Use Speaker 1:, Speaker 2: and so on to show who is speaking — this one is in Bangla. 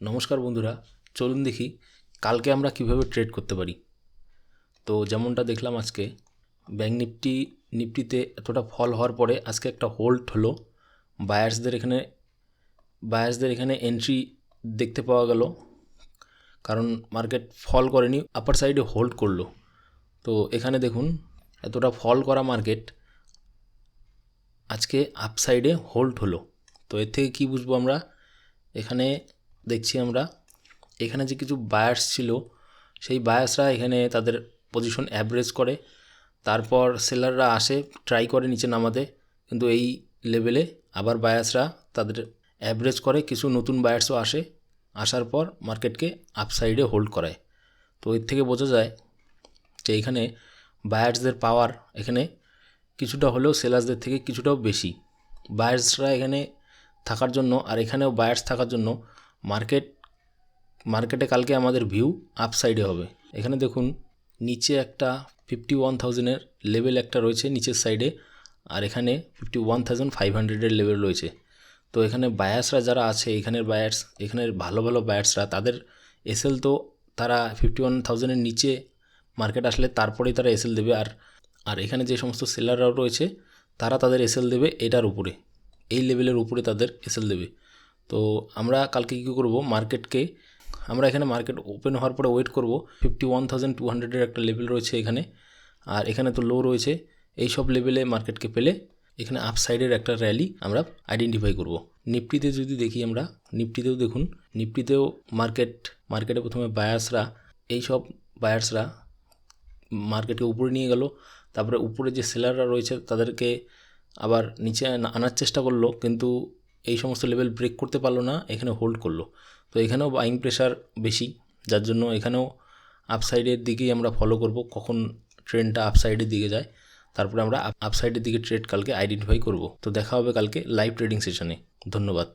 Speaker 1: নমস্কার বন্ধুরা, চলুন দেখি কালকে আমরা কিভাবে ট্রেড করতে পারি। তো যেমনটা দেখলাম আজকে ব্যাঙ্ক নিফটিতে এতটা ফল হওয়ার পরে আজকে একটা হোল্ড হলো। বায়ার্সদের এখানে এন্ট্রি দেখতে পাওয়া গেল, কারণ মার্কেট ফল করেনি, আপার সাইডে হোল্ড করলো। তো এখানে দেখুন এতটা ফল করা মার্কেট আজকে আপ সাইডে হোল্ড হলো। তো এর থেকে কী বুঝবো আমরা? এখানে দেখছি আমরা এখানে যে কিছু বায়ার্স ছিল, সেই বায়ার্সরা এখানে তাদের পজিশন অ্যাভারেজ করে, তারপর সেলাররা আসে ট্রাই করে নিচে নামাতে, কিন্তু এই লেভেলে আবার বায়ার্সরা তাদের অ্যাভারেজ করে, কিছু নতুন বায়ার্সও আসার পর মার্কেটকে আপসাইডে হোল্ড করায়। তো এর থেকে বোঝা যায় যে এখানে বায়ার্সদের পাওয়ার এখানে কিছুটা হলেও সেলার্সদের থেকে কিছুটাও বেশি। বায়ার্সরা এখানে থাকার জন্য আর এখানেও বায়ার্স থাকার জন্য মার্কেটে কালকে আমাদের ভিউ আপসাইডে হবে। এখানে দেখুন নিচে একটা 51,000-এর লেভেল একটা রয়েছে নিচের সাইডে, আর এখানে 51,500-এর লেভেল রয়েছে। তো এখানে বায়ার্সরা যারা আছে, এখানের ভালো ভালো বায়ার্সরা, তাদের এসএল তো তারা 51,000-এর নিচে মার্কেট আসলে তারপরেই তারা এসএল দেবে, আর এখানে যে সমস্ত সেলাররাও রয়েছে তারা তাদের এসএল দেবে এটার উপরে, এই লেভেলের উপরে তাদের এসএল দেবে। তো আমরা কালকে কী করব, আমরা এখানে মার্কেট ওপেন হওয়ার পরে ওয়েট করব। 51,200-এর একটা লেভেল রয়েছে এখানে, আর এখানে তো লো রয়েছে। এই সব লেভেলে মার্কেটকে পেলে এখানে আপসাইডের একটা র্যালি আমরা আইডেন্টিফাই করব। নিফটিতে যদি দেখি আমরা, নিফটিতেও দেখুন, নিফটিতেও মার্কেটে প্রথমে এই সব বায়ার্সরা মার্কেটকে উপরে নিয়ে গেল, তারপরে উপরে যে সেলাররা রয়েছে তাদেরকে আবার নিচে আনার চেষ্টা করলো, কিন্তু এই সমস্ত লেভেল ব্রেক করতে পারলো না, এখানে হোল্ড করলো। তো এখানেও বাইং প্রেশার বেশি, যার জন্য এখানেও আপসাইডের দিকেই আমরা ফলো করব, কখন ট্রেন্ডটা আপসাইডের দিকে যায়, তারপরে আমরা আপসাইডের দিকে ট্রেড কালকে আইডেন্টিফাই করব। তো দেখা হবে কালকে লাইভ ট্রেডিং সেশনে। ধন্যবাদ।